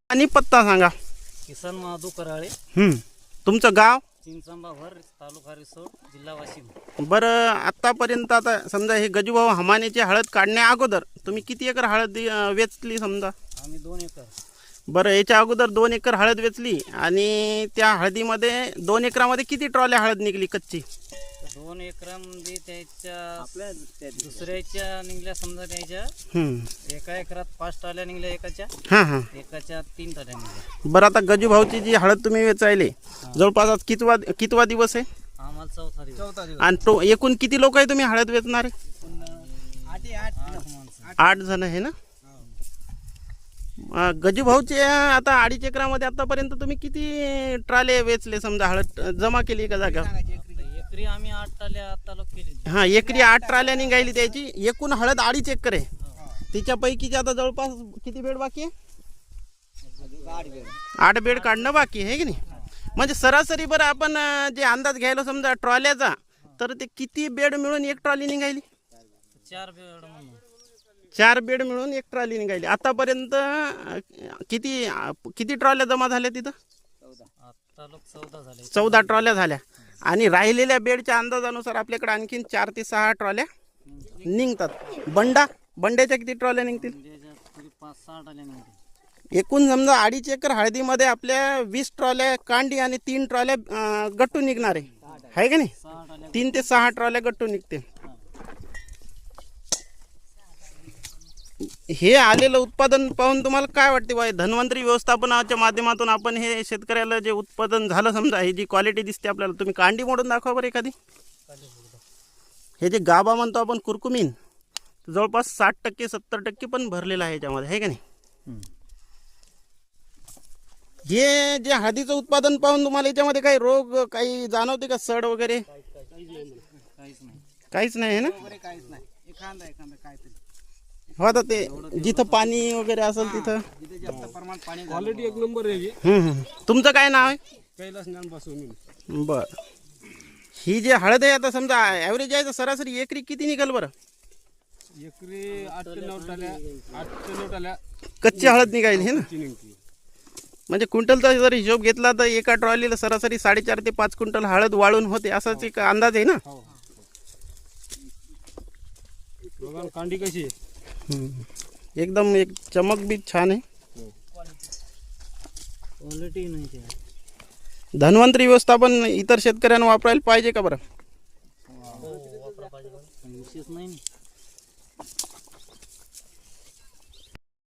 आणि पत्ता सांगा. किसन महादू कराळे, तुमचं गाव? चिंचंबाभर, तालुका रिसोड, जिल्हा वाशिम. बरं, आतापर्यंत आता समजा हे गजूभाऊ हमानेची हळद काढण्या अगोदर तुम्ही किती एकर हळद वेचली समजा? आम्ही 2 एकर. बरं, याच्या अगोदर 2 एकर हळद वेचली आणि त्या हळदीमध्ये 2 एकरामध्ये किती ट्रॉल्या हळद निघली कच्ची? 2 एकरामध्ये त्याच्या दुसऱ्याच्या निघल्या समजा त्याच्या एका एकरात 5 टाल्या निघल्या एकाच्या. एकाच्या 3 टाल्या निघल्या. बरं, आता गजूभाऊची जी हळद तुम्ही वेचायले जवळपास आज कितवा दिवस आहे? आम्हाला 4था दिवस. आणि तो एकूण किती लोक आहे तुम्ही हळद वेचणारे? 8 जण आहे ना. गजूभाऊचे आता 2.5 एकरामध्ये आतापर्यंत तुम्ही किती ट्राले वेचले समजा हळद जमा केली का जागा? एकरी आम्ही 8 टाल्या आता लोक केली. हां, एकरी 8 ट्राल्या निघाली त्याची. एकूण हळद 2.5 एकर आहे. तिच्यापैकीचे आता जवळपास किती बेड बाकी आहे? 8 बेड काढणं बाकी आहे की नाही. म्हणजे सरासरी बरं आपण जे अंदाज घ्यायला समजा ट्रॉल्याचा, तर ते किती बेड मिळून एक ट्रॉली निघाली? 4 बेड म्हणून. 4 बेड मिळून एक ट्रॉली निघाली. आतापर्यंत किती ट्रॉल्या जमा झाल्या तिथं? आता लोक 14 झाले. 14 ट्रॉल्या झाल्या. आणि राहिलेल्या बेडच्या अंदाजानुसार आपल्याकडे आणखीन 4 ते 6 ट्रॉल्या निघतात. बंड्याच्या किती ट्रॉल्या निघतील? 5-6 टाल्या निघतील. एकूण समजा 2.5 एकर हळदीमध्ये आपल्या 20 ट्रॉल्या कांडी आणि 3 ट्रॉल्या गट्टू निघणार आहे का नाही? 3 ते 6 ट्रॉल्या गट्टू निघते. हे आलेलं उत्पादन पाहून तुम्हाला काय वाटते बा? धन्वंतरी व्यवस्थापनाच्या माध्यमातून आपण हे शेतकऱ्याला जे उत्पादन झालं समजा, ही जी क्वालिटी दिसते आपल्याला, तुम्ही कांडी मोडून दाखवा बरं एखादी. हे जे गाभा म्हणतो आपण कुरकुमीन, जवळपास 60% 70% पण भरलेलं आहे याच्यामध्ये, आहे का नाही? हे जे हळदीचं उत्पादन पाहून तुम्हाला याच्यामध्ये काही रोग काही जाणवते का? सड वगैरे काहीच नाही आहे ना. हो, आता ते जिथं पाणी वगैरे असेल तिथं क्वालिटी एक नंबर आहे. तुमचं काय नाव आहे? कैलास ज्ञानपासून. बर, ही जे हळद आहे आता समजा ॲव्हरेज आहे तर सरासरी एकरी किती निघाल बरं? एकरी 8 ते 9 टाल्या कच्ची हळद निघाली हे ना. म्हणजे क्विंटलचा जर हिशोब घेतला तर एका ट्रॉलीला सरासरी 4.5 ते 5 क्विंटल हळद वाळून होते, असाच एक अंदाज आहे ना. कांडी कशी आहे? एकदम एक चमक बी छान आहे. क्वालिटी नाही ते. धन्वंतरी व्यवस्थापन इतर शेतकऱ्यांना वापरायला पाहिजे का बरं? विशेष नाही.